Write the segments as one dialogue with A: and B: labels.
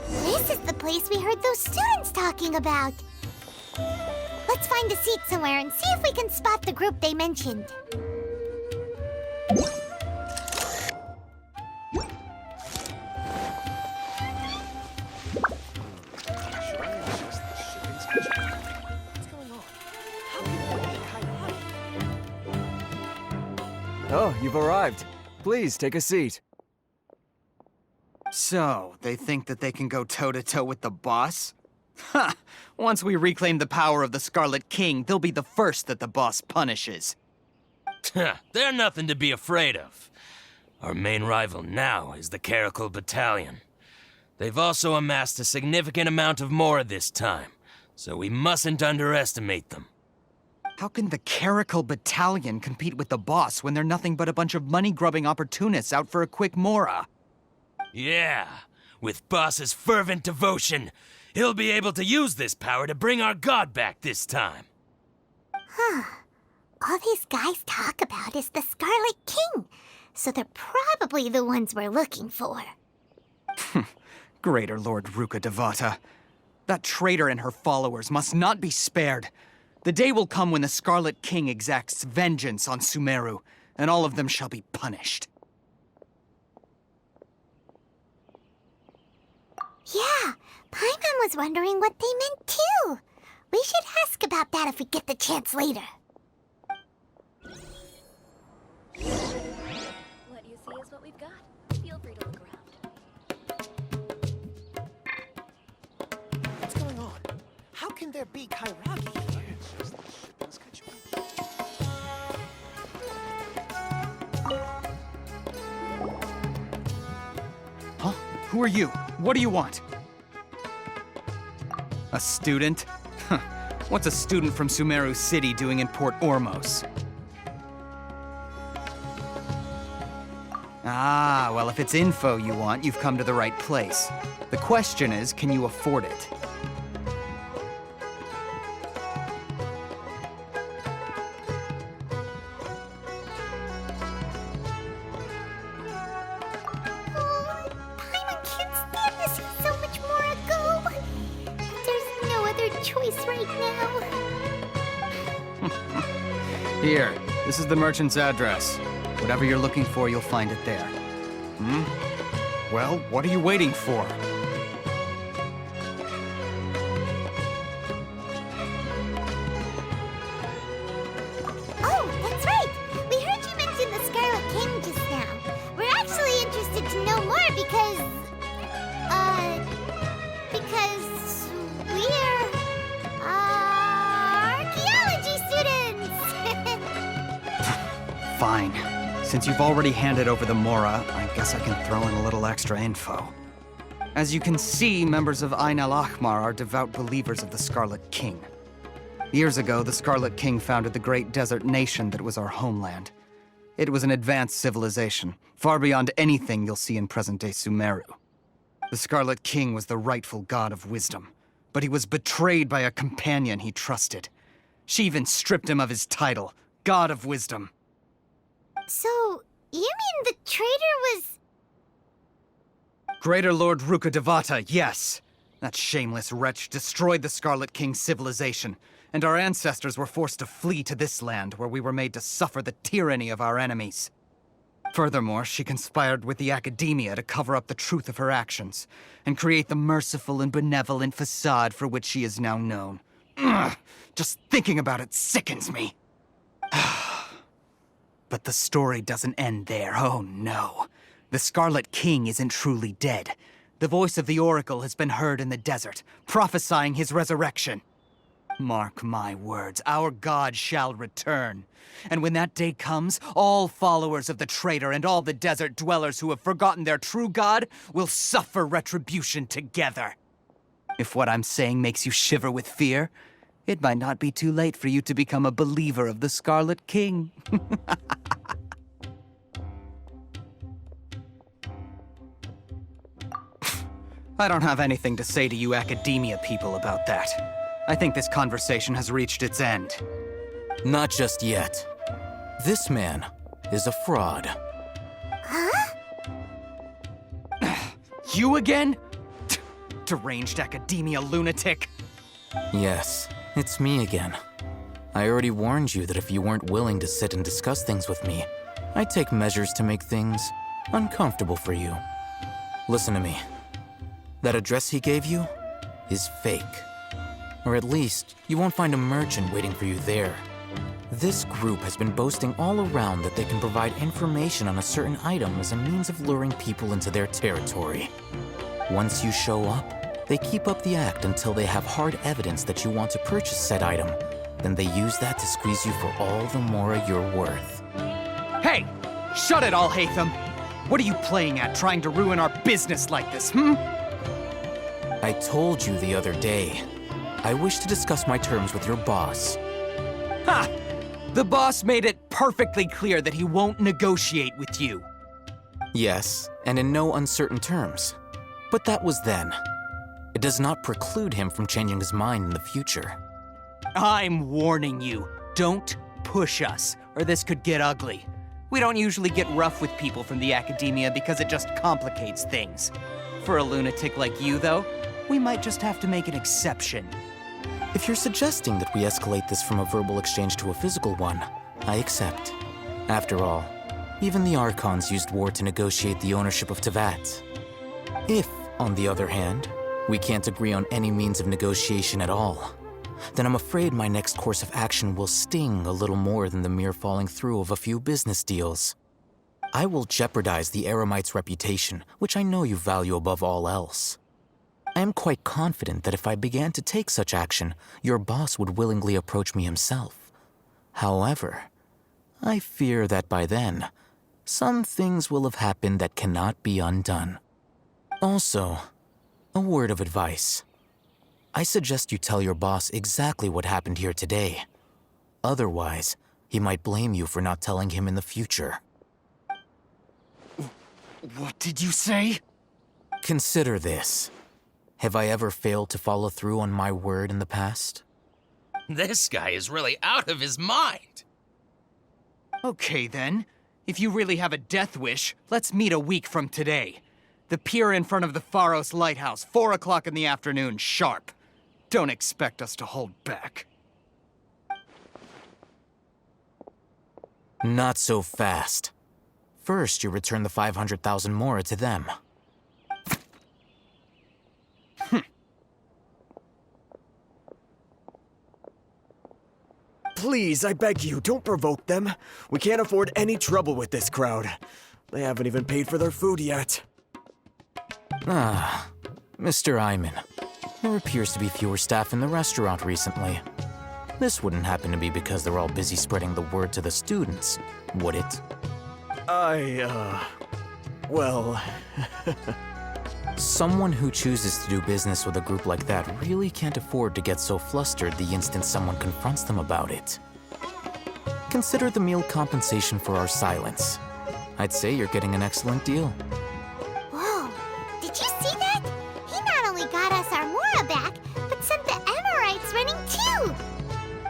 A: This is the place we heard those students talking about. Let's find a seat somewhere and see if we can spot the group they mentioned.
B: Oh, you've arrived. Please, take a seat.
C: So, they think that they can go toe-to-toe with the boss? Ha! Once we reclaim the power of the Scarlet King, they'll be the first that the boss punishes.
D: They're nothing to be afraid of. Our main rival now is the Caracal Battalion. They've also amassed a significant amount of more this time, so we mustn't underestimate them.
C: How can the Caracal Battalion compete with the boss when they're nothing but a bunch of money-grubbing opportunists out for a quick mora?
D: Yeah, with Boss's fervent devotion, he'll be able to use this power to bring our god back this time.
A: Huh. All these guys talk about is the Scarlet King, so they're probably the ones we're looking for.
C: Greater Lord Ruka Devata. That traitor and her followers must not be spared. The day will come when the Scarlet King exacts vengeance on Sumeru, and all of them shall be punished.
A: Yeah, Paimon was wondering what they meant too. We should ask about that if we get the chance later.
E: What you see is what we've got. Feel free to look around.
F: What's going on? How can there be Kairagi here?
C: Huh? Who are you? What do you want? A student? Huh. What's a student from Sumeru City doing in Port Ormos? Ah, well, if it's info you want, you've come to the right place. The question is, can you afford it?
A: Oh, Paimon can't stand to see so much more go. There's no other choice right now.
C: Here, this is the merchant's address. Whatever you're looking for, you'll find it there. Well, what are you waiting for?
A: Oh, that's right. We heard you mention the Scarlet King just now. We're actually interested to know more because we're, archaeology students.
C: Fine. Since you've already handed over the Mora, I guess I can throw in a little extra info. As you can see, members of Ain al-Ahmar are devout believers of the Scarlet King. Years ago, the Scarlet King founded the great desert nation that was our homeland. It was an advanced civilization, far beyond anything you'll see in present-day Sumeru. The Scarlet King was the rightful god of wisdom, but he was betrayed by a companion he trusted. She even stripped him of his title, God of Wisdom.
A: So, you mean the traitor was...
C: Greater Lord Ruka Devata, yes. That shameless wretch destroyed the Scarlet King's civilization, and our ancestors were forced to flee to this land where we were made to suffer the tyranny of our enemies. Furthermore, she conspired with the academia to cover up the truth of her actions, and create the merciful and benevolent facade for which she is now known. Ugh, just thinking about it sickens me. But the story doesn't end there, oh no. The Scarlet King isn't truly dead. The voice of the Oracle has been heard in the desert, prophesying his resurrection. Mark my words, our god shall return. And when that day comes, all followers of the traitor and all the desert dwellers who have forgotten their true god will suffer retribution together. If what I'm saying makes you shiver with fear, it might not be too late for you to become a believer of the Scarlet King. I don't have anything to say to you academia people about that. I think this conversation has reached its end.
G: Not just yet. This man is a fraud.
A: Huh?
C: You again? Deranged academia lunatic.
G: Yes, it's me again. I already warned you that if you weren't willing to sit and discuss things with me, I'd take measures to make things uncomfortable for you. Listen to me. That address he gave you is fake. Or at least, you won't find a merchant waiting for you there. This group has been boasting all around that they can provide information on a certain item as a means of luring people into their territory. Once you show up, they keep up the act until they have hard evidence that you want to purchase said item. Then they use that to squeeze you for all the mora you're worth.
C: Hey! Shut it, Alhaitham! What are you playing at, trying to ruin our business like this,
G: I told you the other day. I wish to discuss my terms with your boss.
C: Ha! The boss made it perfectly clear that he won't negotiate with you.
G: Yes, and in no uncertain terms. But that was then. It does not preclude him from changing his mind in the future.
C: I'm warning you, don't push us, or this could get ugly. We don't usually get rough with people from the academia because it just complicates things. For a lunatic like you, though, we might just have to make an exception.
G: If you're suggesting that we escalate this from a verbal exchange to a physical one, I accept. After all, even the Archons used war to negotiate the ownership of Tevat. If, on the other hand, we can't agree on any means of negotiation at all, then I'm afraid my next course of action will sting a little more than the mere falling through of a few business deals. I will jeopardize the Eremites' reputation, which I know you value above all else. I am quite confident that if I began to take such action, your boss would willingly approach me himself. However, I fear that by then, some things will have happened that cannot be undone. Also, a word of advice. I suggest you tell your boss exactly what happened here today. Otherwise, he might blame you for not telling him in the future.
C: What did you say?
G: Consider this. Have I ever failed to follow through on my word in the past?
D: This guy is really out of his mind.
C: Okay then. If you really have a death wish, let's meet a week from today. The pier in front of the Pharos Lighthouse, 4 o'clock in the afternoon, sharp. Don't expect us to hold back.
G: Not so fast. First, you return the 500,000 mora to them.
B: Please, I beg you, don't provoke them. We can't afford any trouble with this crowd. They haven't even paid for their food yet.
G: Ah, Mr. Iman. There appears to be fewer staff in the restaurant recently. This wouldn't happen to be because they're all busy spreading the word to the students, would it?
B: Well...
G: Someone who chooses to do business with a group like that really can't afford to get so flustered the instant someone confronts them about it. Consider the meal compensation for our silence. I'd say you're getting an excellent deal.
A: Whoa, did you see that? He not only got us our Mora back, but sent the Emirites running too.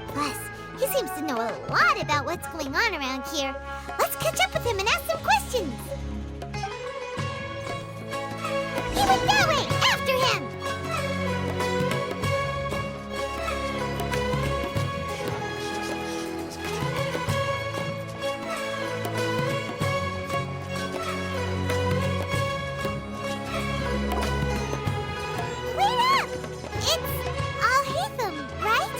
A: Plus, he seems to know a lot about what's going on around here. Let's catch up with him and ask some questions. He went that way! After him! Wait up! It's Alhaitham, right?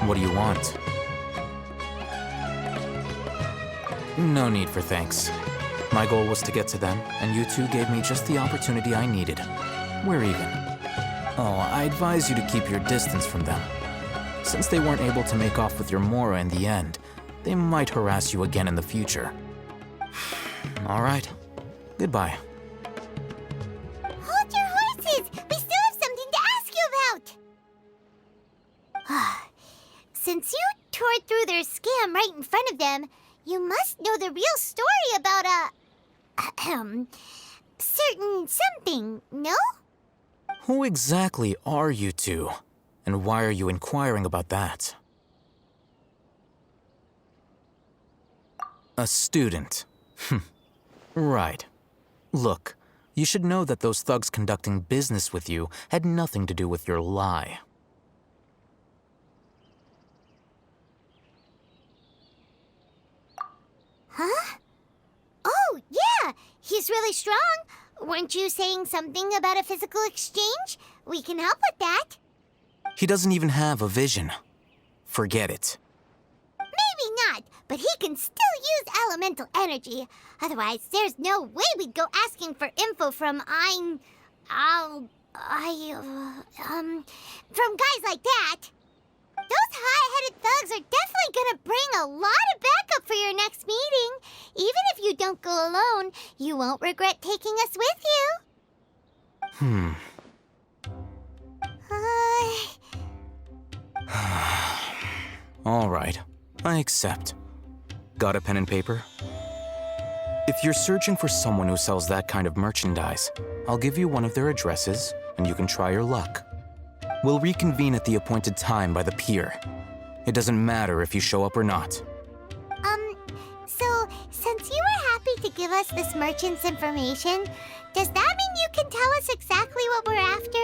G: What do you want? No need for thanks. My goal was to get to them, and you two gave me just the opportunity I needed. We're even. Oh, I advise you to keep your distance from them. Since they weren't able to make off with your Mora in the end, they might harass you again in the future. All right. Goodbye.
A: Hold your horses! We still have something to ask you about! Since you tore through their scam right in front of them, you must know the real story about certain something, no?
G: Who exactly are you two? And why are you inquiring about that? A student. Right. Look, you should know that those thugs conducting business with you had nothing to do with your lie.
A: Huh? Oh, yeah! He's really strong! Weren't you saying something about a physical exchange? We can help with that.
G: He doesn't even have a vision. Forget it.
A: Maybe not, but he can still use elemental energy. Otherwise, there's no way we'd go asking for info from from guys like that. Those hot-headed thugs are definitely gonna bring a lot of backup for your next meeting. Even if you don't go alone, you won't regret taking us with you.
G: All right, I accept. Got a pen and paper? If you're searching for someone who sells that kind of merchandise, I'll give you one of their addresses, and you can try your luck. We'll reconvene at the appointed time by the pier. It doesn't matter if you show up or not.
A: So, since you were happy to give us this merchant's information, does that mean you can tell us exactly what we're after?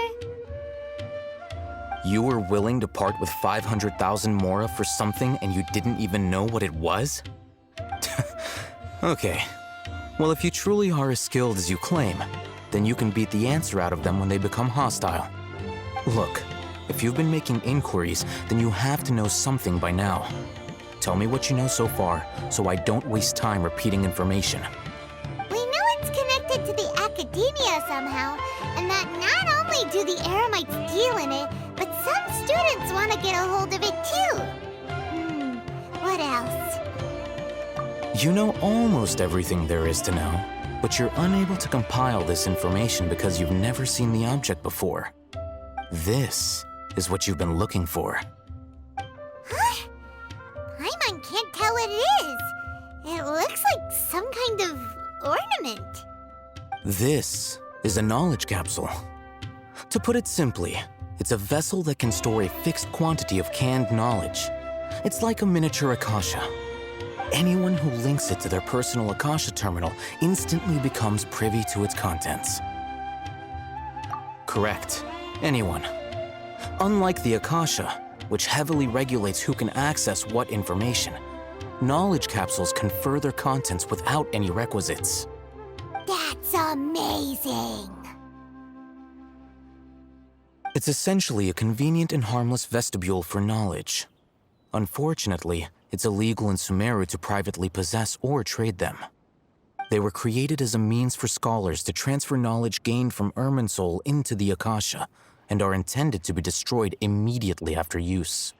G: You were willing to part with 500,000 mora for something and you didn't even know what it was? Okay. Well, if you truly are as skilled as you claim, then you can beat the answer out of them when they become hostile. Look, if you've been making inquiries, then you have to know something by now. Tell me what you know so far, so I don't waste time repeating information.
A: We know it's connected to the academia somehow, and that not only do the Eremites deal in it, but some students want to get a hold of it too. What else?
G: You know almost everything there is to know, but you're unable to compile this information because you've never seen the object before. This is what you've been looking for.
A: Huh? Paimon can't tell what it is. It looks like some kind of ornament.
G: This is a knowledge capsule. To put it simply, it's a vessel that can store a fixed quantity of canned knowledge. It's like a miniature Akasha. Anyone who links it to their personal Akasha terminal instantly becomes privy to its contents. Correct. Anyone. Unlike the Akasha, which heavily regulates who can access what information, knowledge capsules confer their contents without any requisites.
A: That's amazing!
G: It's essentially a convenient and harmless vestibule for knowledge. Unfortunately, it's illegal in Sumeru to privately possess or trade them. They were created as a means for scholars to transfer knowledge gained from Irminsul into the Akasha, and are intended to be destroyed immediately after use.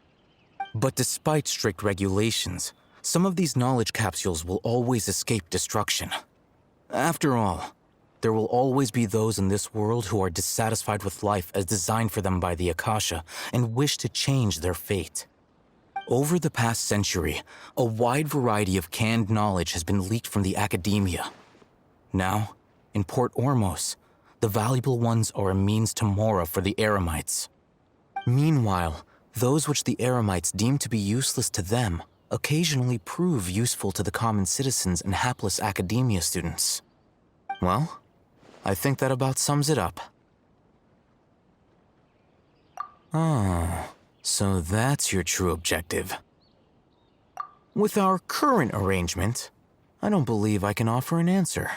G: But despite strict regulations, some of these knowledge capsules will always escape destruction. After all, there will always be those in this world who are dissatisfied with life as designed for them by the Akasha and wish to change their fate. Over the past century, a wide variety of canned knowledge has been leaked from the academia. Now, in Port Ormos, the valuable ones are a means to mora for the Eremites. Meanwhile, those which the Eremites deem to be useless to them occasionally prove useful to the common citizens and hapless academia students. Well, I think that about sums it up. Oh, so that's your true objective. With our current arrangement, I don't believe I can offer an answer.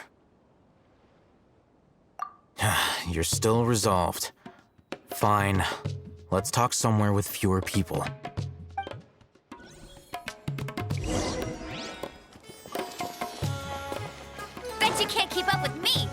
G: You're still resolved. Fine. Let's talk somewhere with fewer people.
E: Bet you can't keep up with me!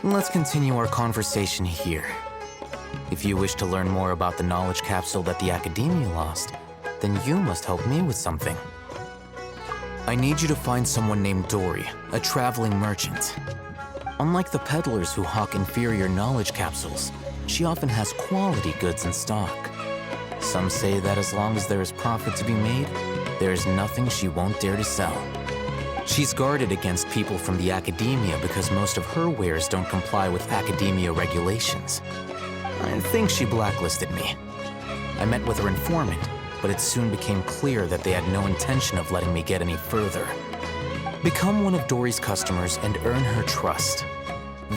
G: Let's continue our conversation here. If you wish to learn more about the knowledge capsule that the Academia lost, then you must help me with something. I need you to find someone named Dory, a traveling merchant. Unlike the peddlers who hawk inferior knowledge capsules, she often has quality goods in stock. Some say that as long as there is profit to be made, there is nothing she won't dare to sell. She's guarded against people from the academia because most of her wares don't comply with academia regulations. I think she blacklisted me. I met with her informant, but it soon became clear that they had no intention of letting me get any further. Become one of Dory's customers and earn her trust.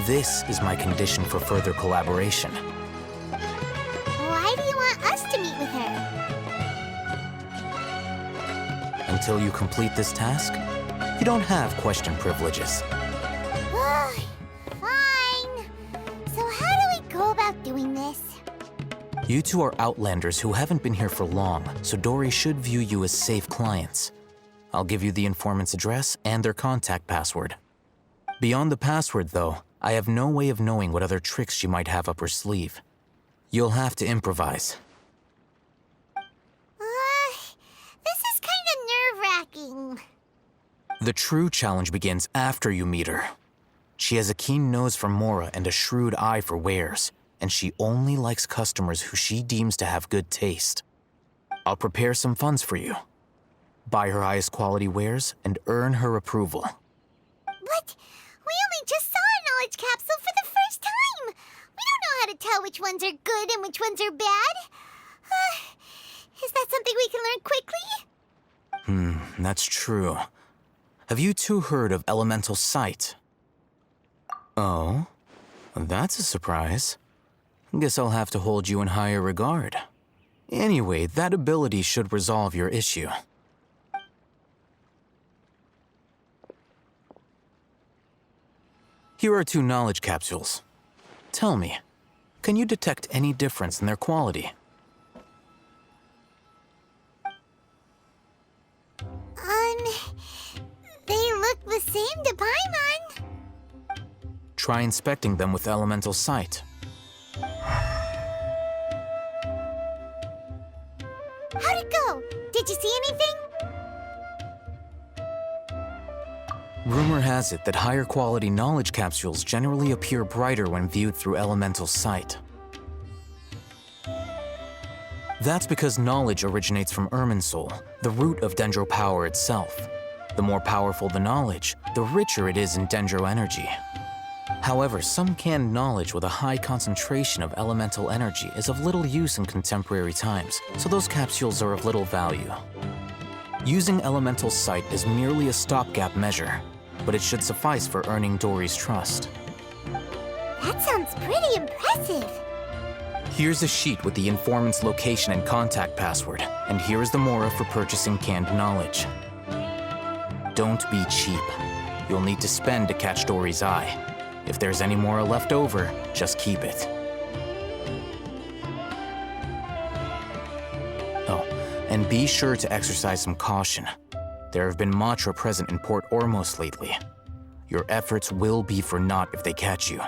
G: This is my condition for further collaboration.
A: Why do you want us to meet with her?
G: Until you complete this task, you don't have question privileges.
A: Fine. So how do we go about doing this?
G: You two are Outlanders who haven't been here for long, so Dory should view you as safe clients. I'll give you the informant's address and their contact password. Beyond the password, though, I have no way of knowing what other tricks she might have up her sleeve. You'll have to improvise.
A: This is kind of nerve-wracking.
G: The true challenge begins after you meet her. She has a keen nose for Mora and a shrewd eye for wares, and she only likes customers who she deems to have good taste. I'll prepare some funds for you. Buy her highest quality wares and earn her approval.
A: But we only just saw a knowledge capsule for the first time. We don't know how to tell which ones are good and which ones are bad. Is that something we can learn quickly?
G: That's true. Have you two heard of elemental sight? Oh, that's a surprise. Guess I'll have to hold you in higher regard. Anyway, that ability should resolve your issue. Here are 2 knowledge capsules. Tell me, can you detect any difference in their quality?
A: They look the same to Paimon.
G: Try inspecting them with elemental sight.
A: How'd it go? Did you see anything?
G: Rumor has it that higher quality knowledge capsules generally appear brighter when viewed through elemental sight. That's because knowledge originates from Irminsul, the root of Dendro power itself. The more powerful the knowledge, the richer it is in Dendro energy. However, some canned knowledge with a high concentration of elemental energy is of little use in contemporary times, so those capsules are of little value. Using elemental sight is merely a stopgap measure, but it should suffice for earning Dory's trust.
A: That sounds pretty impressive.
G: Here's a sheet with the informant's location and contact password, and here is the Mora for purchasing canned knowledge. Don't be cheap. You'll need to spend to catch Dory's eye. If there's any Mora left over, just keep it. Oh, and be sure to exercise some caution. There have been Matra present in Port Ormos lately. Your efforts will be for naught if they catch you.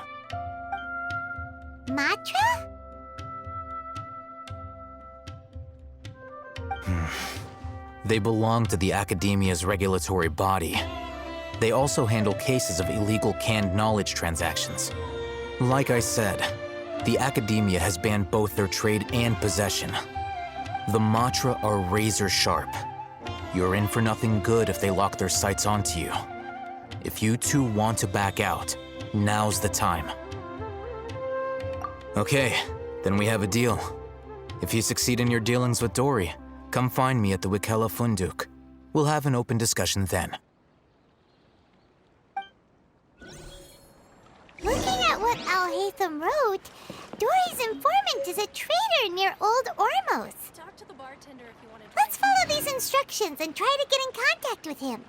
A: Matra?
G: They belong to the Academia's regulatory body. They also handle cases of illegal canned knowledge transactions. Like I said, the Academia has banned both their trade and possession. The Matra are razor sharp. You're in for nothing good if they lock their sights onto you. If you two want to back out, now's the time. Okay, then we have a deal. If you succeed in your dealings with Dory, come find me at the Wikela Funduk. We'll have an open discussion then.
A: Looking at what Al-Haytham wrote, Dory's informant is a trader near Old Ormos.
E: Talk to the bartender if you want to drink.
A: Let's follow these instructions and try to get in contact with him.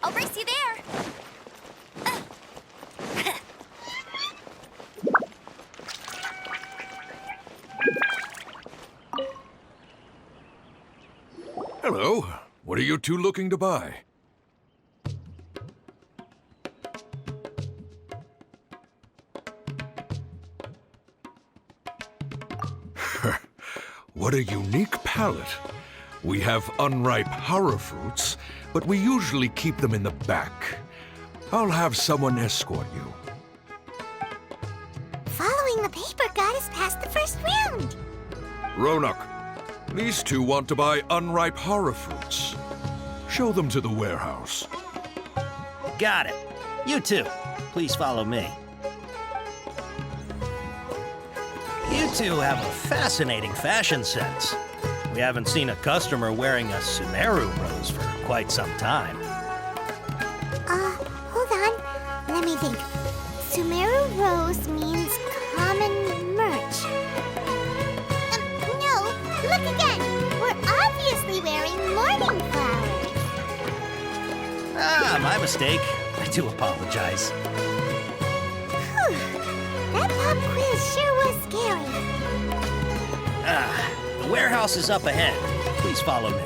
E: I'll brace you there.
H: Hello. What are you two looking to buy? What a unique palette. We have unripe horror fruits, but we usually keep them in the back. I'll have someone escort you.
A: Following the paper got us past the first round.
H: Ronak, these two want to buy unripe horror fruits. Show them to the warehouse.
F: Got it. You two, please follow me. You two have a fascinating fashion sense. We haven't seen a customer wearing a Sumeru rose for quite some time.
A: Hold on. Let me think. Sumeru rose means common merch. No, look again. We're obviously wearing morning flowers.
F: Ah, my mistake. I do apologize.
A: Whew. That pop quiz sure was scary.
F: The warehouse is up ahead. Please follow me.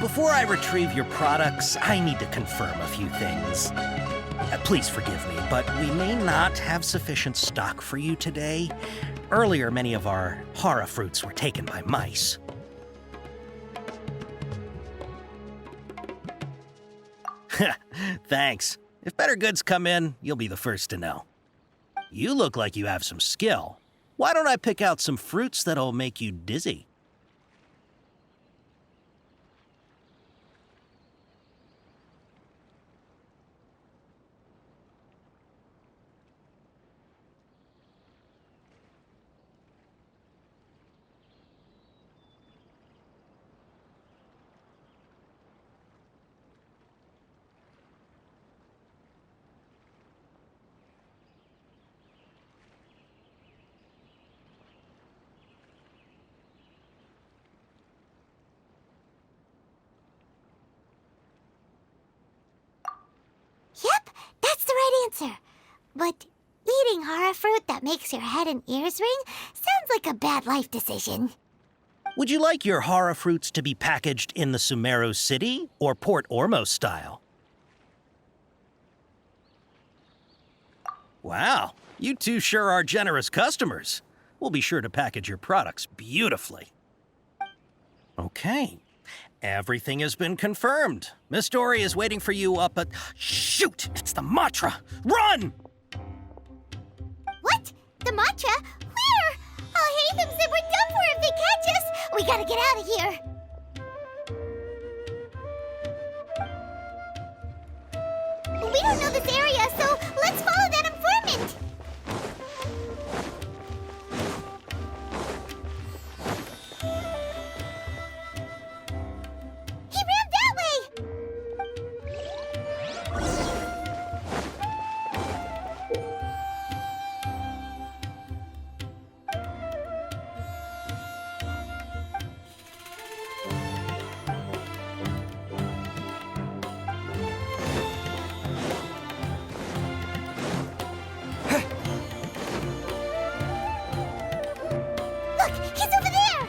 F: Before I retrieve your products, I need to confirm a few things. Please forgive me, but we may not have sufficient stock for you today. Earlier, many of our hara fruits were taken by mice. Thanks. If better goods come in, you'll be the first to know. You look like you have some skill. Why don't I pick out some fruits that'll make you dizzy?
A: Yep, that's the right answer. But eating horror fruit that makes your head and ears ring sounds like a bad life decision.
F: Would you like your hara fruits to be packaged in the Sumeru City or Port Ormos style? Wow, you two sure are generous customers. We'll be sure to package your products beautifully. Okay, everything has been confirmed. Miss Dory is waiting for you up at... Shoot! It's the Matra! Run!
A: What? The matcha? Where? I'll hate them said we're done for if they catch us. We gotta get out of here. We don't know this area, so let's follow that informant. He ran that way. Look, he's over there.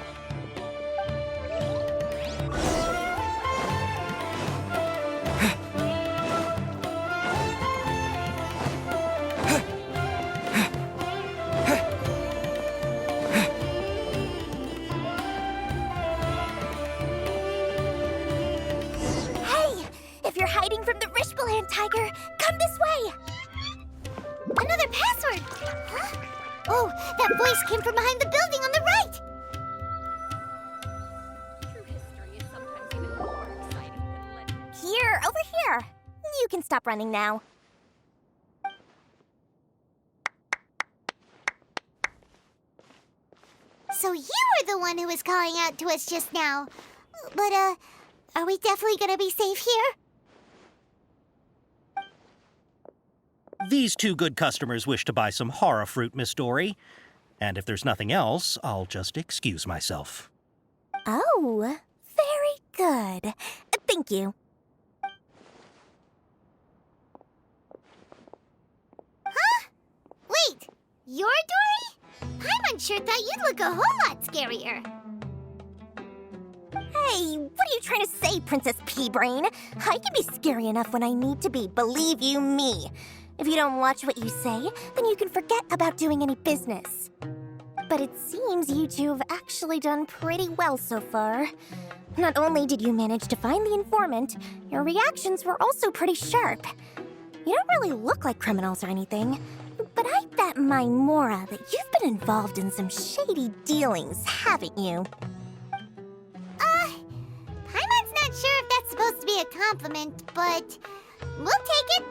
A: Hey, if you're hiding from the Rishbaland tiger, come this way. Another password. Huh? Oh, that voice came from behind the building on the right.
E: True history is sometimes even more exciting than legend.
I: Here, over here. You can stop running now.
A: So you were the one who was calling out to us just now. But, are we definitely gonna be safe here?
F: These two good customers wish to buy some hara fruit, Miss Dory. And if there's nothing else, I'll just excuse myself.
I: Oh, very good. Thank you.
A: You're Dory? I'm unsure thought you'd look a whole lot scarier.
I: Hey, what are you trying to say, Princess Pea-Brain? I can be scary enough when I need to be, believe you me. If you don't watch what you say, then you can forget about doing any business. But it seems you two have actually done pretty well so far. Not only did you manage to find the informant, your reactions were also pretty sharp. You don't really look like criminals or anything, but I bet my Mora that you've been involved in some shady dealings, haven't you?
A: Paimon's not sure if that's supposed to be a compliment, but we'll take it.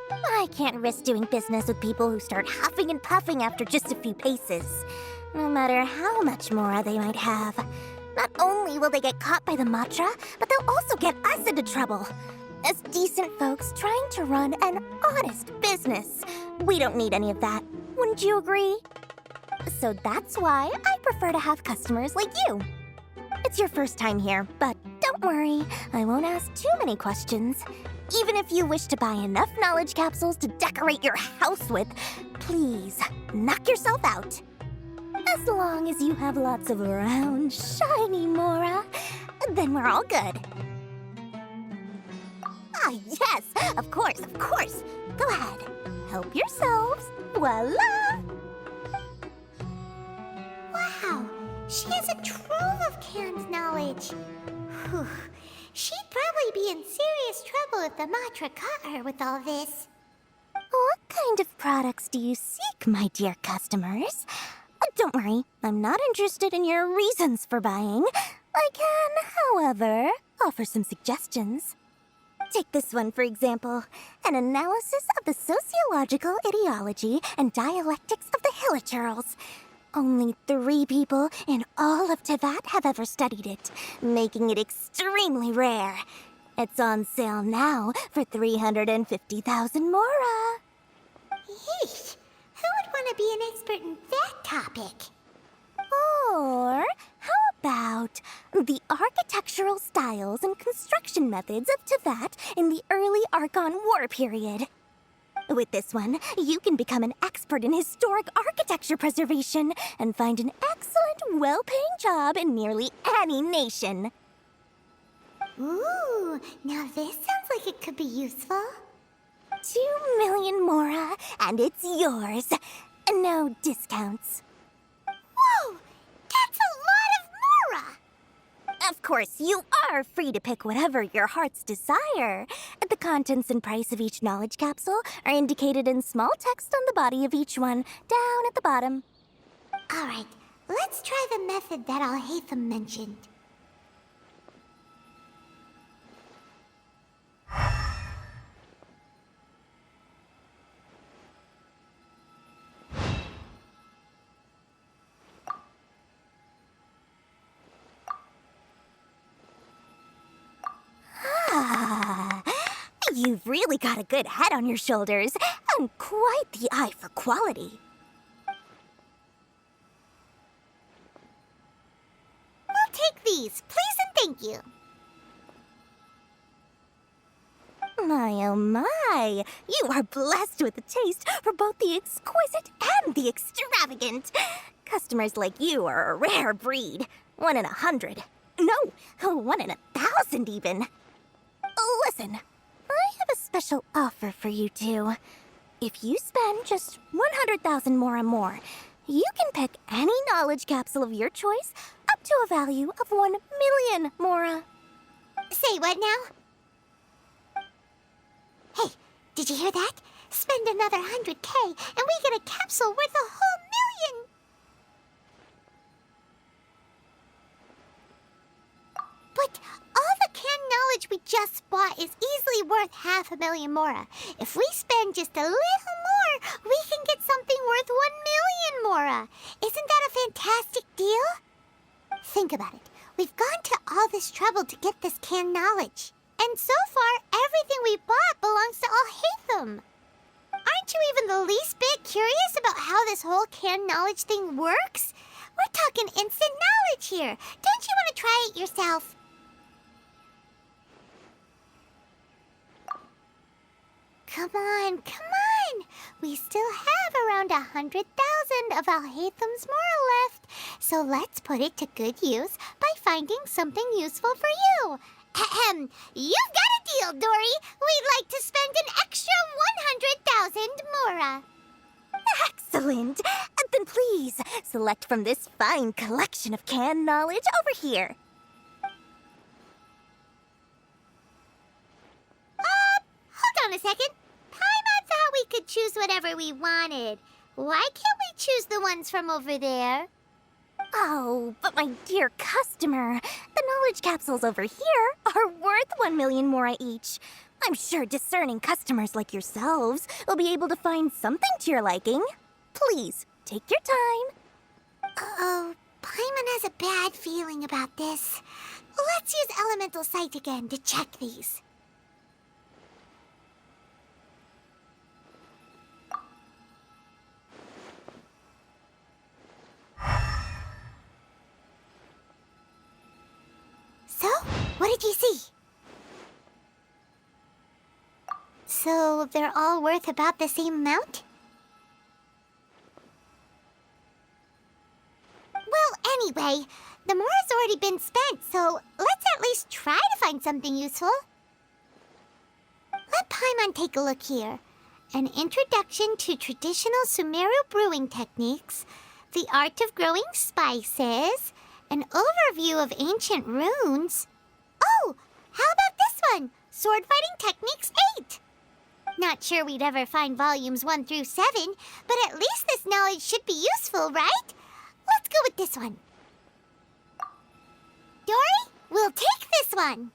I: I can't risk doing business with people who start huffing and puffing after just a few paces, no matter how much Mora they might have. Not only will they get caught by the Matra, but they'll also get us into trouble. As decent folks trying to run an honest business, we don't need any of that. Wouldn't you agree? So that's why I prefer to have customers like you. It's your first time here, but don't worry, I won't ask too many questions. Even if you wish to buy enough knowledge capsules to decorate your house with, please, knock yourself out. As long as you have lots of round, shiny Mora, then we're all good. Ah, yes, of course, of course. Go ahead, help yourselves. Voila!
A: Wow, she has a trove of canned knowledge. Whew. She'd probably be in serious trouble if the Matra caught her with all this.
I: What kind of products do you seek, my dear customers? Don't worry, I'm not interested in your reasons for buying. I can, however, offer some suggestions. Take this one, for example. An analysis of the sociological ideology and dialectics of the Hilichurls. Only 3 people in all of Tevat have ever studied it, making it extremely rare. It's on sale now for 350,000 Mora.
A: Yeesh, who would want to be an expert in that topic?
I: Or how about the architectural styles and construction methods of Tevat in the early Archon War period? With this one, you can become an expert in historic architecture preservation and find an excellent, well-paying job in nearly any nation.
A: Ooh, now this sounds like it could be useful.
I: 2 million Mora, and it's yours. No discounts.
A: Whoa, that's a lot of Mora!
I: Of course, you are free to pick whatever your heart's desire. The contents and price of each knowledge capsule are indicated in small text on the body of each one, down at the bottom.
A: All right, let's try the method that Al-Haytham mentioned.
I: You've really got a good head on your shoulders, and quite the eye for quality.
A: We'll take these, please and thank you.
I: My oh my, you are blessed with a taste for both the exquisite and the extravagant. Customers like you are a rare breed. 1 in 100. No, 1 in 1,000 even. Listen, I have a special offer for you two. If you spend just 100,000 more, you can pick any knowledge capsule of your choice up to a value of 1 million Mora.
A: Say what now? Hey, did you hear that? Spend another 100K and we get a capsule worth a whole million! But all the canned knowledge we just bought is easily worth 500,000 Mora. If we spend just a little more, we can get something worth 1 million Mora. Isn't that a fantastic deal? Think about it. We've gone to all this trouble to get this canned knowledge. And so far, everything we bought belongs to Al-Haytham. Aren't you even the least bit curious about how this whole canned knowledge thing works? We're talking instant knowledge here. Don't you want to try it yourself? Come on, come again. We still have around 100,000 of Alhaitham's Mora left. So let's put it to good use by finding something useful for you. Ahem. You've got a deal, Dory. We'd like to spend an extra 100,000 Mora.
I: Excellent! Then please, select from this fine collection of canned knowledge over here.
A: Hold on a second. Paimon thought we could choose whatever we wanted. Why can't we choose the ones from over there?
I: Oh, but my dear customer, the knowledge capsules over here are worth 1 million Mora each. I'm sure discerning customers like yourselves will be able to find something to your liking. Please, take your time.
A: Uh-oh, Paimon has a bad feeling about this. Let's use Elemental Sight again to check these. So, what did you see? So, they're all worth about the same amount? Well, anyway, the Mora's already been spent, so let's at least try to find something useful. Let Paimon take a look here. An introduction to traditional Sumeru brewing techniques, the art of growing spices, an overview of ancient runes. Oh, how about this one? Sword Fighting Techniques 8. Not sure we'd ever find volumes 1 through 7, but at least this knowledge should be useful, right? Let's go with this one. Dory, we'll take this one.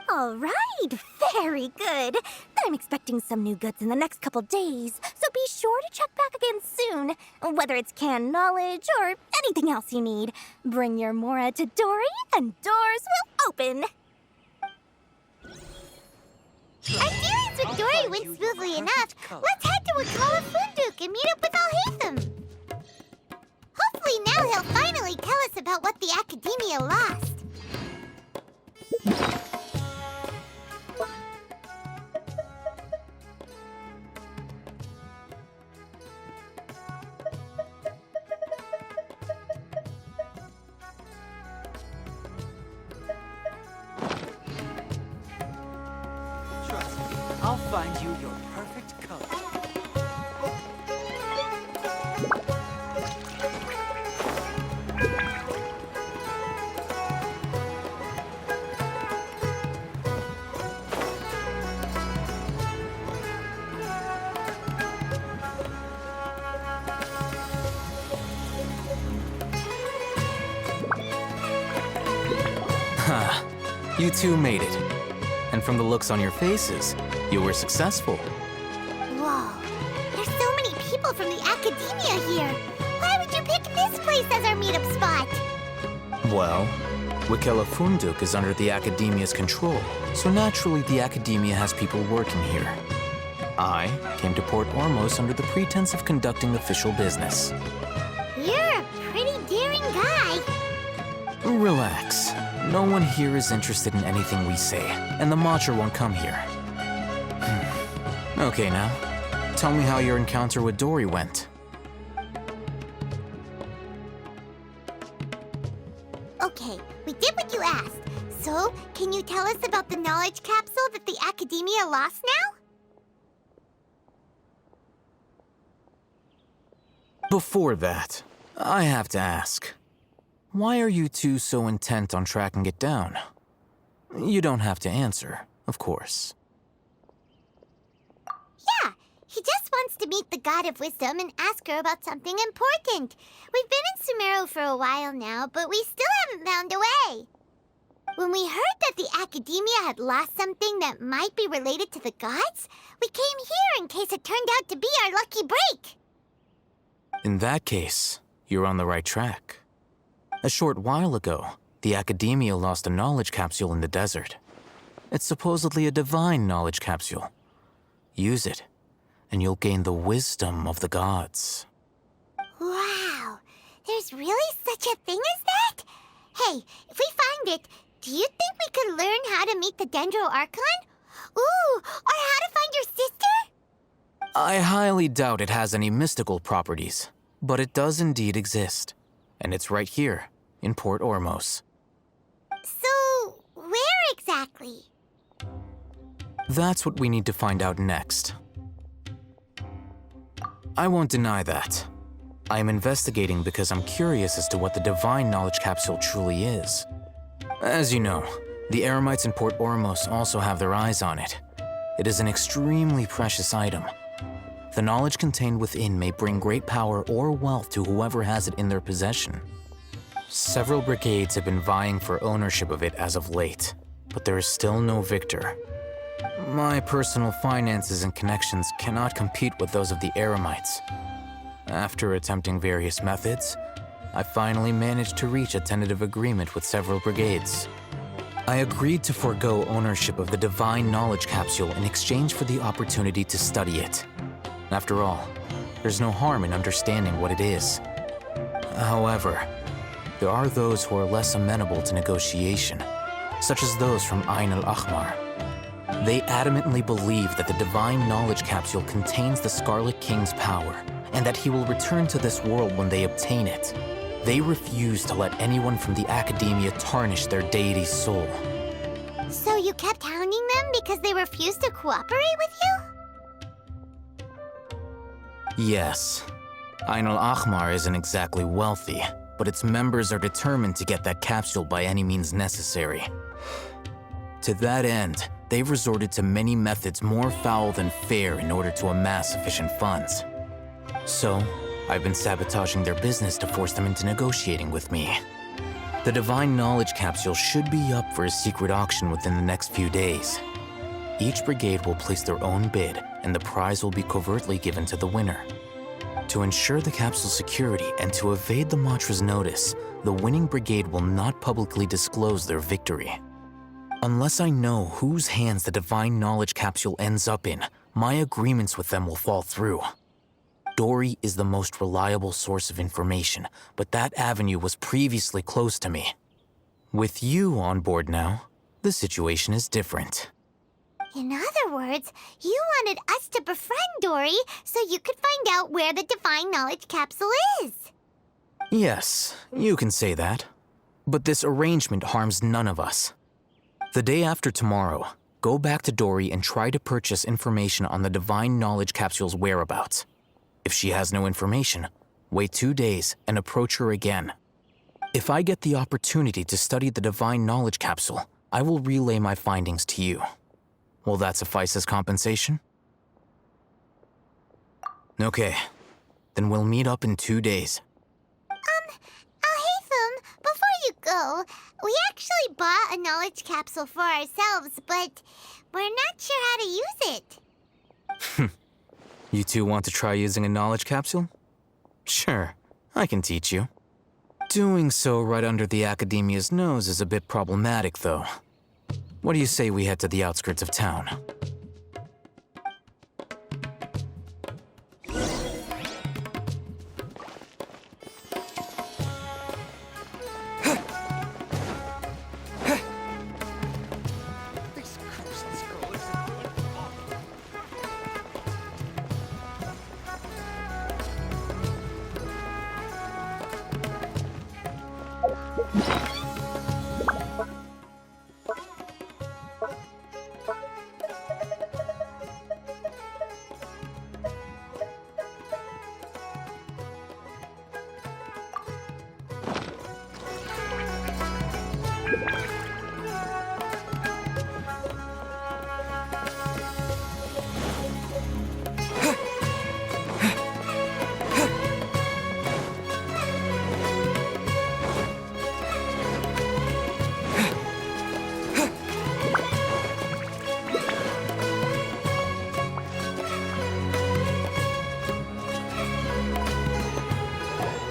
I: All right, very good. I'm expecting some new goods in the next couple days, so be sure to check back again soon. Whether it's canned knowledge or anything else you need, bring your Mora to Dory and doors will open.
A: Our dealings with Dory went smoothly enough. Let's head to Wakala Funduk and meet up with Alhaitham. Hopefully now he'll finally tell us about what the Academia lost.
J: Trust me, I'll find you your perfect color.
G: Ha! You two made it. And from the looks on your faces, you were successful.
A: Whoa, there's so many people from the Academia here. Why would you pick this place as our meetup spot?
G: Well, Wakela Funduk is under the Academia's control, so naturally the Academia has people working here. I came to Port Ormos under the pretense of conducting official business.
A: You're a pretty daring guy.
G: Relax. No one here is interested in anything we say, and the Matcha won't come here. Okay, now, tell me how your encounter with Dory went.
A: Okay, we did what you asked. So, can you tell us about the knowledge capsule that the Academia lost now?
G: Before that, I have to ask, why are you two so intent on tracking it down? You don't have to answer, of course.
A: Yeah, he just wants to meet the God of Wisdom and ask her about something important. We've been in Sumeru for a while now, but we still haven't found a way. When we heard that the Academia had lost something that might be related to the gods, we came here in case it turned out to be our lucky break.
G: In that case, you're on the right track. A short while ago, the Academia lost a knowledge capsule in the desert. It's supposedly a divine knowledge capsule. Use it, and you'll gain the wisdom of the gods.
A: Wow, there's really such a thing as that? Hey, if we find it, do you think we could learn how to meet the Dendro Archon? Ooh, or how to find your sister?
G: I highly doubt it has any mystical properties, but it does indeed exist. And it's right here, in Port Ormos.
A: So, where exactly?
G: That's what we need to find out next. I won't deny that. I am investigating because I'm curious as to what the Divine Knowledge Capsule truly is. As you know, the Eremites in Port Ormos also have their eyes on it. It is an extremely precious item. The knowledge contained within may bring great power or wealth to whoever has it in their possession. Several brigades have been vying for ownership of it as of late, but there is still no victor. My personal finances and connections cannot compete with those of the Eremites. After attempting various methods, I finally managed to reach a tentative agreement with several brigades. I agreed to forego ownership of the Divine Knowledge Capsule in exchange for the opportunity to study it. After all, there's no harm in understanding what it is. However, there are those who are less amenable to negotiation, such as those from Ain al-Ahmar. They adamantly believe that the Divine Knowledge Capsule contains the Scarlet King's power, and that he will return to this world when they obtain it. They refuse to let anyone from the Academia tarnish their deity's soul.
A: So you kept hounding them because they refused to cooperate with you?
G: Yes. Ain al-Ahmar isn't exactly wealthy, but its members are determined to get that capsule by any means necessary. To that end, they've resorted to many methods more foul than fair in order to amass sufficient funds. So, I've been sabotaging their business to force them into negotiating with me. The Divine Knowledge Capsule should be up for a secret auction within the next few days. Each brigade will place their own bid, and the prize will be covertly given to the winner. To ensure the capsule's security and to evade the Matra's notice, the winning brigade will not publicly disclose their victory. Unless I know whose hands the Divine Knowledge Capsule ends up in, my agreements with them will fall through. Dory is the most reliable source of information, but that avenue was previously closed to me. With you on board now, the situation is different.
A: In other words, you wanted us to befriend Dory so you could find out where the Divine Knowledge Capsule is.
G: Yes, you can say that. But this arrangement harms none of us. The day after tomorrow, go back to Dory and try to purchase information on the Divine Knowledge Capsule's whereabouts. If she has no information, wait 2 days and approach her again. If I get the opportunity to study the Divine Knowledge Capsule, I will relay my findings to you. Will that suffice as compensation? Okay, then we'll meet up in 2 days.
A: Alhaitham, before you go, we actually bought a knowledge capsule for ourselves, but we're not sure how to use it.
G: You two want to try using a knowledge capsule? Sure, I can teach you. Doing so right under the Academia's nose is a bit problematic, though. What do you say we head to the outskirts of town?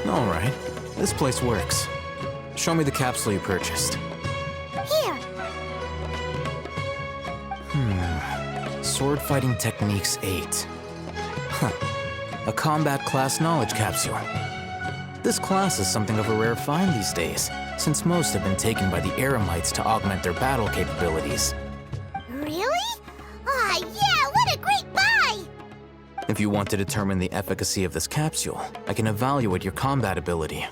G: All right, this place works. Show me the capsule you purchased.
A: Here.
G: Sword Fighting Techniques 8. Huh. A combat class knowledge capsule. This class is something of a rare find these days, since most have been taken by the Eremites to augment their battle capabilities.
A: Really?
G: If you want to determine the efficacy of this capsule, I can evaluate your combat ability.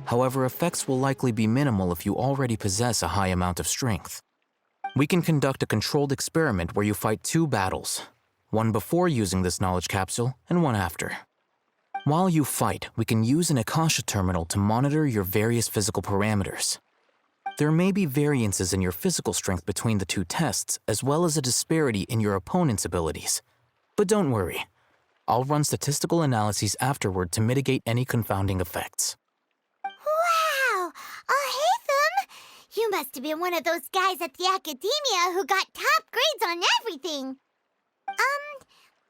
G: However, effects will likely be minimal if you already possess a high amount of strength. We can conduct a controlled experiment where you fight 2 battles, one before using this knowledge capsule and one after. While you fight, we can use an Akasha terminal to monitor your various physical parameters. There may be variances in your physical strength between the 2 tests, as well as a disparity in your opponent's abilities. But don't worry, I'll run statistical analyses afterward to mitigate any confounding effects.
A: Wow! Alhaitham! You must have been one of those guys at the academia who got top grades on everything.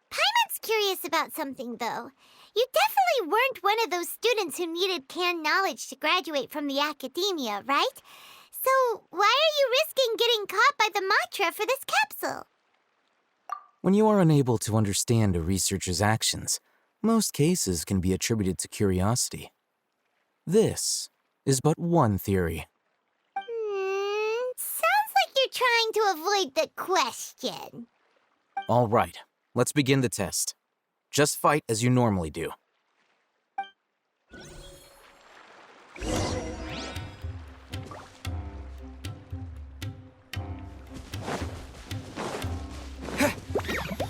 A: Paimon's curious about something, though. You definitely weren't one of those students who needed canned knowledge to graduate from the academia, right? So why are you risking getting caught by the Matra for this capsule?
G: When you are unable to understand a researcher's actions, most cases can be attributed to curiosity. This is but one theory.
A: Sounds like you're trying to avoid the question.
G: All right, let's begin the test. Just fight as you normally do.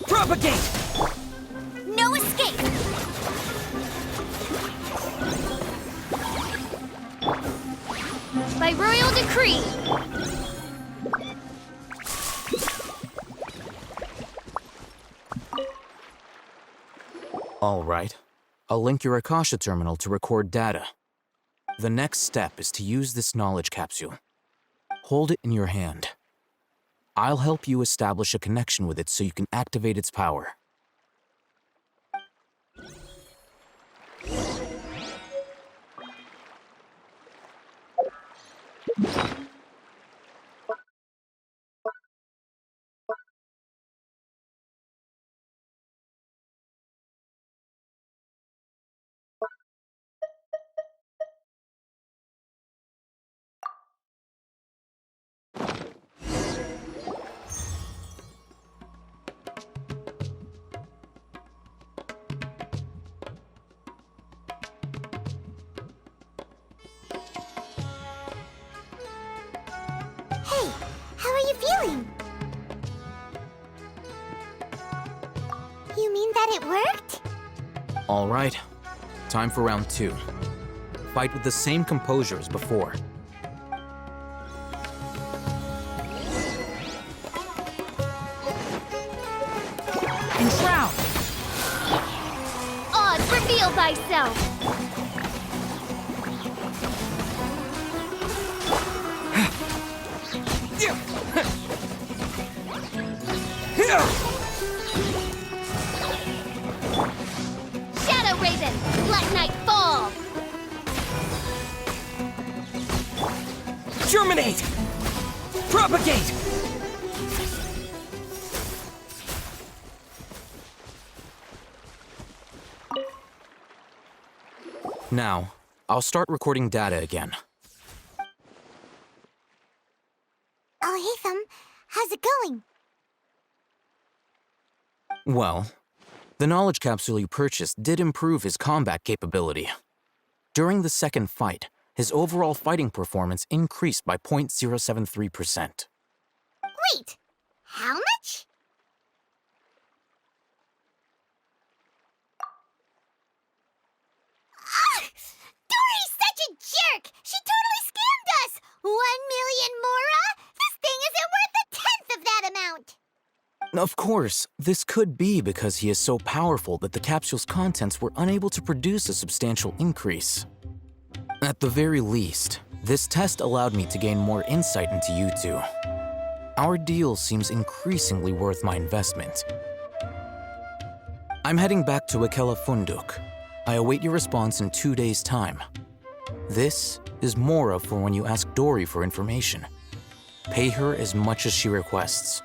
J: Propagate!
I: No escape!
E: By royal decree!
G: All right. I'll link your Akasha terminal to record data. The next step is to use this knowledge capsule. Hold it in your hand. I'll help you establish a connection with it so you can activate its power.
A: Hey, how are you feeling? You mean that it worked?
G: All right. Time for round 2. Fight with the same composure as before.
J: Enshroud!
E: Oz, reveal thyself! Shadow Raven, let night fall!
J: Germinate! Propagate!
G: Now, I'll start recording data again.
A: Alhaitham, how's it going?
G: Well, the knowledge capsule you purchased did improve his combat capability. During the second fight, his overall fighting performance increased by 0.073%.
A: Wait, how much? Dory's such a jerk! She totally scammed us! 1 million mora? This thing isn't worth a tenth of that amount!
G: Of course, this could be because he is so powerful that the capsule's contents were unable to produce a substantial increase. At the very least, this test allowed me to gain more insight into you two. Our deal seems increasingly worth my investment. I'm heading back to Akela Funduk. I await your response in 2 days' time. This is Mora for when you ask Dory for information. Pay her as much as she requests.